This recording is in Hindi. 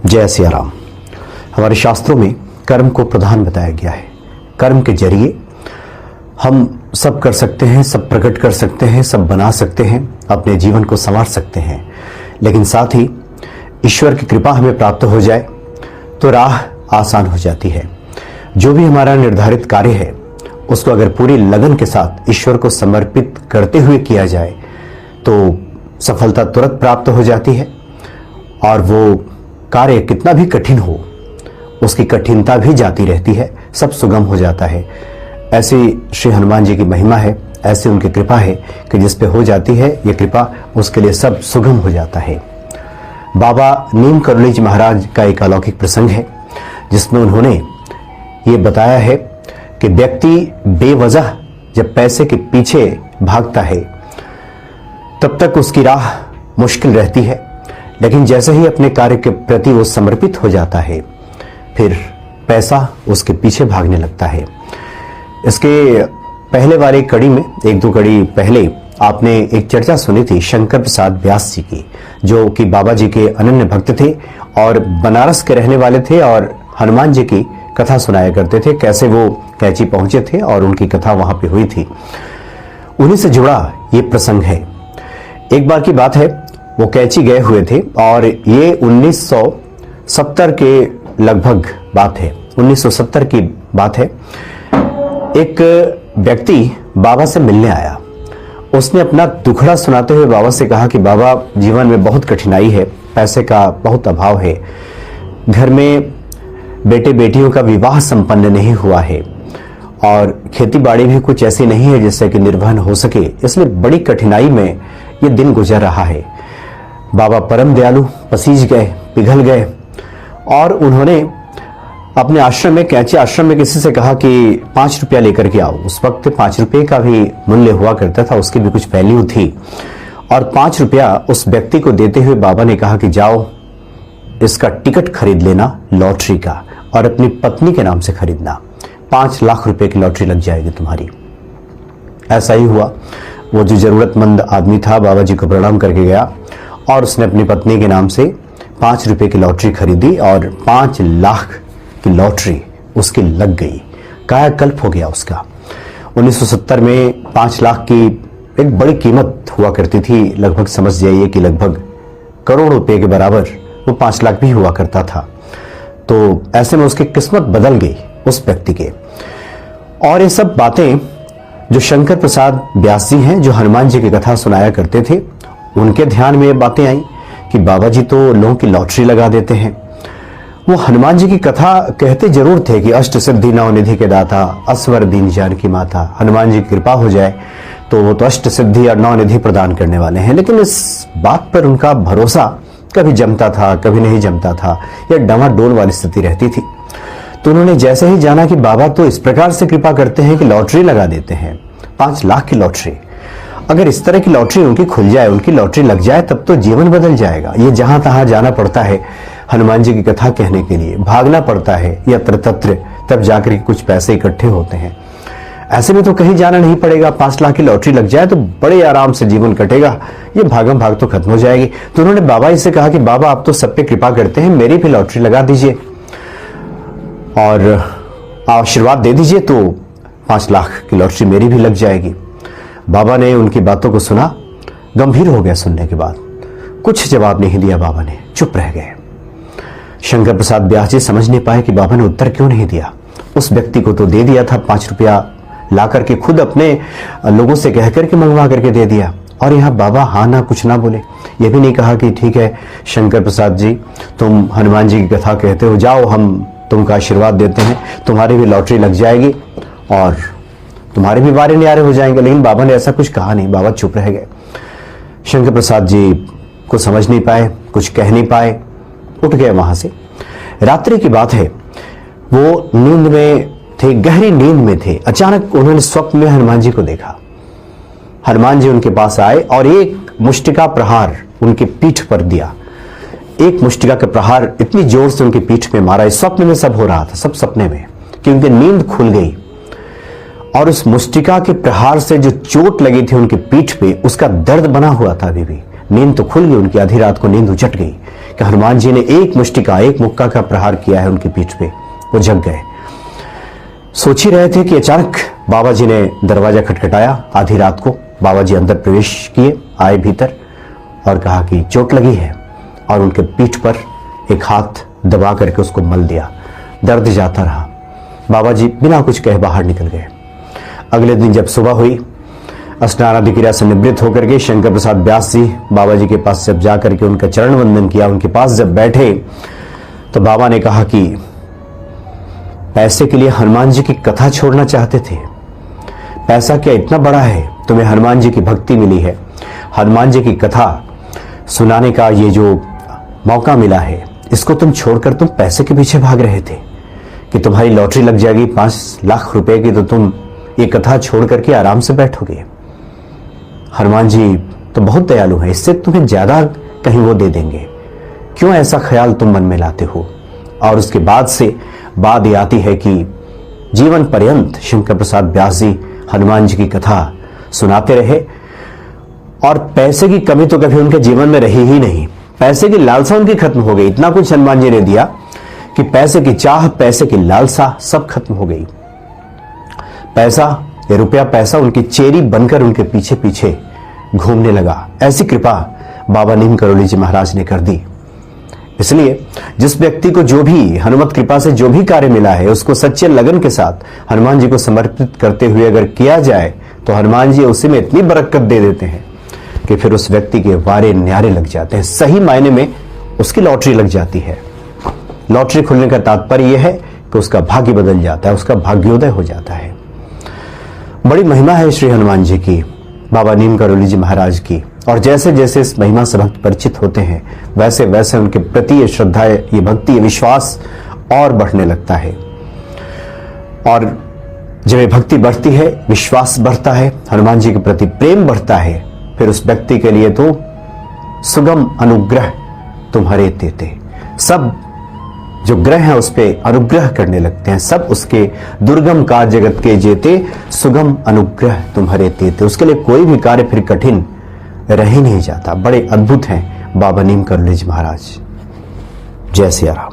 जय सिया राम। हमारे शास्त्रों में कर्म को प्रधान बताया गया है। कर्म के जरिए हम सब कर सकते हैं, सब प्रकट कर सकते हैं, सब बना सकते हैं, अपने जीवन को संवार सकते हैं। लेकिन साथ ही ईश्वर की कृपा हमें प्राप्त हो जाए तो राह आसान हो जाती है। जो भी हमारा निर्धारित कार्य है उसको अगर पूरी लगन के साथ ईश्वर को समर्पित करते हुए किया जाए तो सफलता तुरंत प्राप्त हो जाती है। और वो कार्य कितना भी कठिन हो उसकी कठिनता भी जाती रहती है, सब सुगम हो जाता है। ऐसी श्री हनुमान जी की महिमा है, ऐसी उनकी कृपा है कि जिस पे हो जाती है ये कृपा उसके लिए सब सुगम हो जाता है। बाबा नीम करुणी जी महाराज का एक अलौकिक प्रसंग है जिसमें उन्होंने ये बताया है कि व्यक्ति बेवजह जब पैसे के पीछे भागता है तब तक उसकी राह मुश्किल रहती है, लेकिन जैसे ही अपने कार्य के प्रति वो समर्पित हो जाता है फिर पैसा उसके पीछे भागने लगता है। इसके पहले वाली कड़ी में, एक दो कड़ी पहले, आपने एक चर्चा सुनी थी शंकर प्रसाद व्यास जी की, जो कि बाबा जी के अनन्य भक्त थे और बनारस के रहने वाले थे और हनुमान जी की कथा सुनाया करते थे। कैसे वो कैची पहुंचे थे और उनकी कथा वहां पे हुई थी, उन्हीं से जुड़ा ये प्रसंग है। एक बार की बात है, वो कैची गए हुए थे और ये 1970 के लगभग बात है, 1970 की बात है। एक व्यक्ति बाबा से मिलने आया। उसने अपना दुखड़ा सुनाते हुए बाबा से कहा कि बाबा, जीवन में बहुत कठिनाई है, पैसे का बहुत अभाव है, घर में बेटे बेटियों का विवाह संपन्न नहीं हुआ है और खेती बाड़ी भी कुछ ऐसी नहीं है जिससे कि निर्वहन हो सके, इसलिए बड़ी कठिनाई में ये दिन गुजर रहा है। बाबा परम दयालु, पसीज गए, पिघल गए और उन्होंने अपने आश्रम में, कैची आश्रम में किसी से कहा कि 5 रुपया लेकर के आओ। उस वक्त 5 रुपये का भी मूल्य हुआ करता था, उसकी भी कुछ वैल्यू थी। और 5 रुपया उस व्यक्ति को देते हुए बाबा ने कहा कि जाओ इसका टिकट खरीद लेना लॉटरी का और अपनी पत्नी के नाम से खरीदना, 5 लाख रुपए की लॉटरी लग जाएगी तुम्हारी। ऐसा ही हुआ। वो जो जरूरतमंद आदमी था बाबा जी को प्रणाम करके गया और उसने अपनी पत्नी के नाम से 5 रुपए की लॉटरी खरीदी और 5 लाख की लॉटरी उसकी लग गई। कायाकल्प हो गया उसका। 1970 में 5 लाख की एक बड़ी कीमत हुआ करती थी, लगभग समझ जाइए कि लगभग करोड़ रुपए के बराबर वो 5 लाख भी हुआ करता था। तो ऐसे में उसकी किस्मत बदल गई उस व्यक्ति के। और ये सब बातें जो शंकर प्रसाद व्यास जी हैं, जो हनुमान जी की कथा सुनाया करते थे, उनके ध्यान में ये बातें आई कि बाबा जी तो लोगों की लॉटरी लगा देते हैं। वो हनुमान जी की कथा कहते जरूर थे कि अष्ट सिद्धि नौ निधि के दाता, असवर दीन जानकी माता। हनुमान जी की कृपा हो जाए तो वो तो अष्ट सिद्धि और 9 निधि प्रदान करने वाले हैं, लेकिन इस बात पर उनका भरोसा कभी जमता था, कभी नहीं जमता था, या डमाडोल वाली स्थिति रहती थी। तो उन्होंने जैसे ही जाना कि बाबा तो इस प्रकार से कृपा करते हैं कि लॉटरी लगा देते हैं, 5 लाख की लॉटरी। अगर इस तरह की लॉटरी उनकी खुल जाए, उनकी लॉटरी लग जाए, तब तो जीवन बदल जाएगा। ये जहां तहां जाना पड़ता है हनुमान जी की कथा कहने के लिए, भागना पड़ता है यत्र तत्र, तब जाकर के कुछ पैसे इकट्ठे होते हैं। ऐसे में तो कहीं जाना नहीं पड़ेगा, 5 लाख की लॉटरी लग जाए तो बड़े आराम से जीवन कटेगा, ये भागम भाग तो खत्म हो जाएगी। तो उन्होंने बाबा जी से कहा कि बाबा आप तो सब पे कृपा करते हैं, मेरी भी लॉटरी लगा दीजिए और आशीर्वाद दे दीजिए तो 5 लाख की लॉटरी मेरी भी लग जाएगी। बाबा ने उनकी बातों को सुना, गंभीर हो गया सुनने के बाद, कुछ जवाब नहीं दिया बाबा ने, चुप रह गए। शंकर प्रसाद व्यास जी समझ नहीं पाए कि बाबा ने उत्तर क्यों नहीं दिया। उस व्यक्ति को तो दे दिया था, 5 रुपया ला करके खुद अपने लोगों से कह करके मंगवा करके दे दिया, और यहाँ बाबा हाँ ना कुछ ना बोले। ये भी नहीं कहा कि ठीक है शंकर प्रसाद जी, तुम हनुमान जी की कथा कहते हो, जाओ हम तुमको आशीर्वाद देते हैं, तुम्हारी भी लॉटरी लग जाएगी और तुम्हारे भी बारे न्यारे हो जाएंगे। लेकिन बाबा ने ऐसा कुछ कहा नहीं, बाबा चुप रह गए। शंकर प्रसाद जी को समझ नहीं पाए, कुछ कह नहीं पाए, उठ गए वहां से। रात्रि की बात है, वो नींद में थे, गहरी नींद में थे। अचानक उन्होंने स्वप्न में हनुमान जी को देखा। हनुमान जी उनके पास आए और एक मुष्टिका प्रहार उनकी पीठ पर दिया। एक मुष्टिका का प्रहार इतनी जोर से उनकी पीठ में मारा। इस स्वप्न में सब हो रहा था, सब सपने में, कि उनकी नींद खुल गई और उस मुष्टिका के प्रहार से जो चोट लगी थी उनकी पीठ पे, उसका दर्द बना हुआ था अभी भी। नींद तो खुल गई उनकी, आधी रात को नींद उचट गई कि हनुमान जी ने एक मुष्टि का, एक मुक्का का प्रहार किया है उनकी पीठ पे। वो जग गए। सोच ही रहे थे कि अचानक बाबा जी ने दरवाजा खटखटाया। आधी रात को बाबा जी अंदर प्रवेश किए, आए भीतर और कहा कि चोट लगी है, और उनके पीठ पर एक हाथ दबा करके उसको मल दिया। दर्द जाता रहा। बाबा जी बिना कुछ कहे बाहर निकल गए। अगले दिन जब सुबह हुई, स्नान आदि क्रिया से निवृत्त होकर के शंकर प्रसाद व्यास जी बाबा जी के पास जब जाकर के उनका चरण वंदन किया, उनके पास जब बैठे तो बाबा ने कहा कि पैसे के लिए हनुमान जी की कथा छोड़ना चाहते थे? पैसा क्या इतना बड़ा है? तुम्हें हनुमान जी की भक्ति मिली है, हनुमान जी की कथा सुनाने का ये जो मौका मिला है, इसको तुम छोड़कर तुम पैसे के पीछे भाग रहे थे कि तुम्हारी लॉटरी लग जाएगी 5 लाख रुपए की, तो तुम ये कथा छोड़ करके आराम से बैठोगे। हनुमान जी तो बहुत दयालु है, इससे तुम्हें ज्यादा कहीं वो दे देंगे, क्यों ऐसा ख्याल तुम मन में लाते हो? और उसके बाद से बात ये आती है कि जीवन पर्यंत शंकर प्रसाद व्यास जी हनुमान जी की कथा सुनाते रहे, और पैसे की कमी तो कभी उनके जीवन में रही ही नहीं। पैसे की लालसा उनकी खत्म हो गई। इतना कुछ हनुमान जी ने दिया कि पैसे की चाह, पैसे की लालसा सब खत्म हो गई। पैसा, ये रुपया पैसा उनकी चेरी बनकर उनके पीछे पीछे घूमने लगा। ऐसी कृपा बाबा नीम करोली जी महाराज ने कर दी। इसलिए जिस व्यक्ति को जो भी हनुमत कृपा से जो भी कार्य मिला है, उसको सच्चे लगन के साथ हनुमान जी को समर्पित करते हुए अगर किया जाए तो हनुमान जी उसी में इतनी बरकत दे देते हैं कि फिर उस व्यक्ति के वारे न्यारे लग जाते हैं। सही मायने में उसकी लॉटरी लग जाती है। लॉटरी खुलने का तात्पर्य यह है कि उसका भाग्य बदल जाता है, उसका भाग्योदय हो जाता है। बड़ी महिमा है श्री हनुमान जी की, बाबा नीम करोली जी महाराज की, और जैसे जैसे इस महिमा से भक्त परिचित होते हैं, वैसे वैसे उनके प्रति ये श्रद्धा, ये भक्ति, ये विश्वास और बढ़ने लगता है। और जब ये भक्ति बढ़ती है, विश्वास बढ़ता है, हनुमान जी के प्रति प्रेम बढ़ता है, फिर उस व्यक्ति के लिए तो सुगम अनुग्रह तुम्हारे तेते, सब जो ग्रह हैं उस पे अनुग्रह करने लगते हैं। सब उसके दुर्गम कार्य जगत के जेते, सुगम अनुग्रह तुम्हारे तेते। उसके लिए कोई भी कार्य फिर कठिन रह ही नहीं जाता। बड़े अद्भुत हैं बाबा नीम करोली जी महाराज। जय सिया राम।